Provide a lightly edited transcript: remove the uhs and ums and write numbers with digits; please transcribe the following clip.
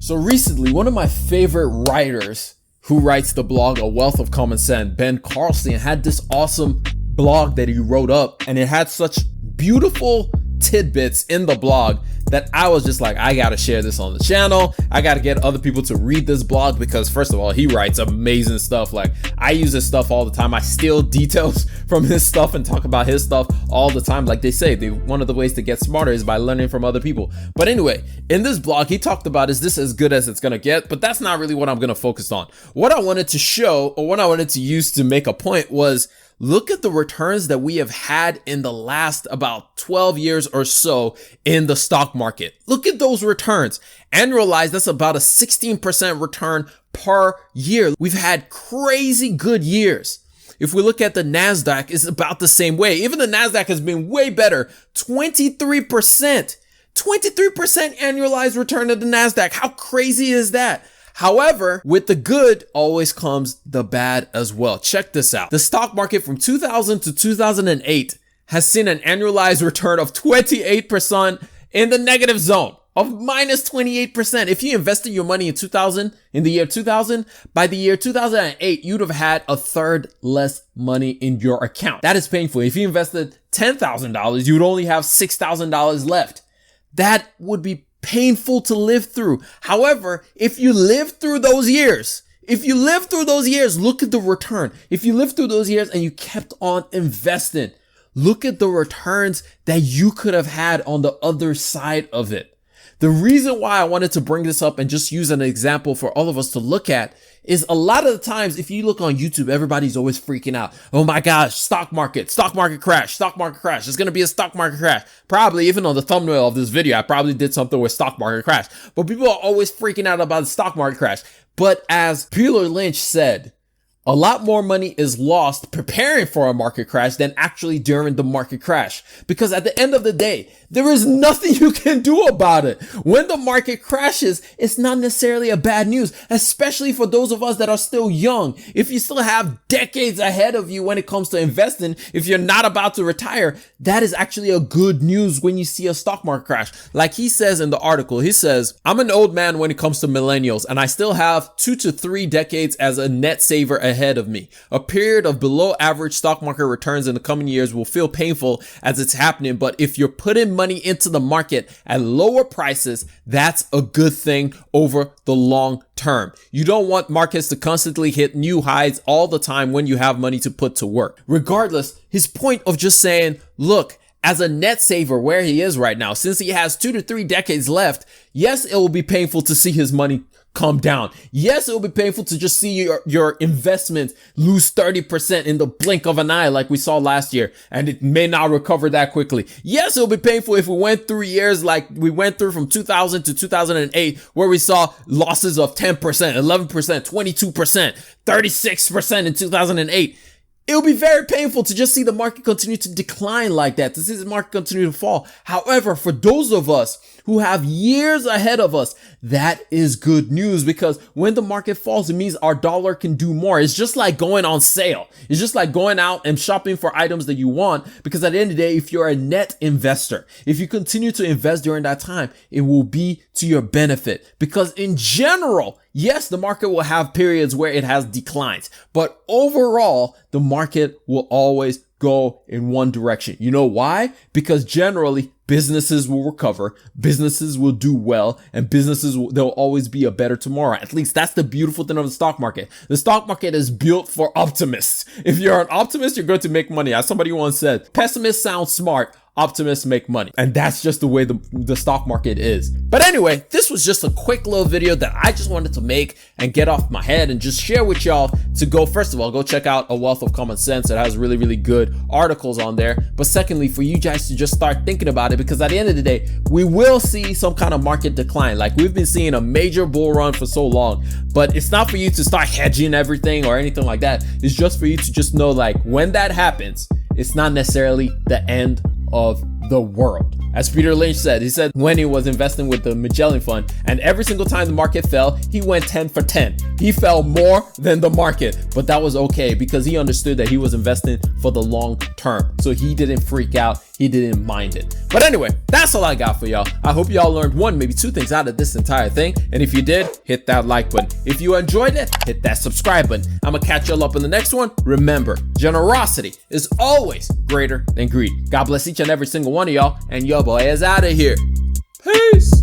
So recently, one of my favorite writers who writes the blog A Wealth of Common Sense, Ben Carlson, had this awesome blog that he wrote up, and it had such beautiful tidbits in the blog that I was just like, I gotta share this on the channel. I gotta get other people to read this blog because first of all, he writes amazing stuff. Like, I use his stuff all the time. I steal details from his stuff and talk about his stuff all the time. Like they say, one of the ways to get smarter is by learning from other people. But anyway, in this blog, he talked about, is this as good as it's gonna get? But that's not really what I'm gonna focus on. What I wanted to show, or what I wanted to use to make a point, was look at the returns that we have had in the last about 12 years or so in the stock market. Look at those returns. Annualized, that's about a 16% return per year. We've had crazy good years. If we look at the NASDAQ, it's about the same way. Even the NASDAQ has been way better. 23%. 23% annualized return of the NASDAQ. How crazy is that? However, with the good always comes the bad as well. Check this out. The stock market from 2000 to 2008 has seen an annualized return of 28% in the negative zone of minus 28%. If you invested your money in the year 2000, by the year 2008, you'd have had a third less money in your account. That is painful. If you invested $10,000, you would only have $6,000 left. That would be painful to live through. However, if you live through those years, look at the return. If you lived through those years and you kept on investing, look at the returns that you could have had on the other side of it. The reason why I wanted to bring this up and just use an example for all of us to look at is a lot of the times, if you look on YouTube, everybody's always freaking out. Oh my gosh, stock market crash. There's going to be a stock market crash. Probably even on the thumbnail of this video, I probably did something with stock market crash, but people are always freaking out about the stock market crash. But as Peter Lynch said, a lot more money is lost preparing for a market crash than actually during the market crash. Because at the end of the day, there is nothing you can do about it. When the market crashes, it's not necessarily a bad news, especially for those of us that are still young. If you still have decades ahead of you when it comes to investing, if you're not about to retire, that is actually a good news when you see a stock market crash. Like he says in the article, he says, I'm an old man when it comes to millennials, and I still have 2 to 3 decades as a net saver ahead of me. A period of below average stock market returns in the coming years will feel painful as it's happening, but if you're putting money into the market at lower prices, that's a good thing over the long term. You don't want markets to constantly hit new highs all the time when you have money to put to work. Regardless, his point of just saying, look, as a net saver where he is right now, since he has 2 to 3 decades left, yes, it will be painful to see his money come down. Yes, it will be painful to just see your investment lose 30% in the blink of an eye like we saw last year, and it may not recover that quickly. Yes, it will be painful if we went through years like we went through from 2000 to 2008 where we saw losses of 10%, 11%, 22%, 36% in 2008. It will be very painful to just see the market continue to decline like that, to see the market continue to fall. However, for those of us who have years ahead of us, that is good news, because when the market falls, it means our dollar can do more. It's just like going on sale. It's just like going out and shopping for items that you want, because at the end of the day, if you're a net investor, if you continue to invest during that time, it will be to your benefit, because in general, yes, the market will have periods where it has declines, but overall, the market will always go in one direction. You know why? Because generally, businesses will recover, businesses will do well, and there'll always be a better tomorrow. At least that's the beautiful thing of the stock market. The stock market is built for optimists. If you're an optimist, you're going to make money. As somebody once said, pessimists sound smart, optimists make money. And that's just the way the stock market is. But anyway, this was just a quick little video that I just wanted to make and get off my head and just share with y'all to go, first of all, go check out A Wealth of Common Sense. It has really, really good articles on there. But secondly, for you guys to just start thinking about it, because at the end of the day, we will see some kind of market decline. Like we've been seeing a major bull run for so long, but it's not for you to start hedging everything or anything like that. It's just for you to just know, like, when that happens, it's not necessarily the end of the world. As Peter Lynch said, he said when he was investing with the Magellan Fund, and every single time the market fell, he went 10 for 10. He fell more than the market, but that was okay because he understood that he was investing for the long term. So he didn't freak out. he didn't mind it. But anyway, that's all I got for y'all. I hope y'all learned one, maybe two things out of this entire thing. And if you did, hit that like button. If you enjoyed it, hit that subscribe button. I'm gonna catch y'all up in the next one. Remember, generosity is always greater than greed. God bless each and every single one of y'all, and your boy is out of here. Peace.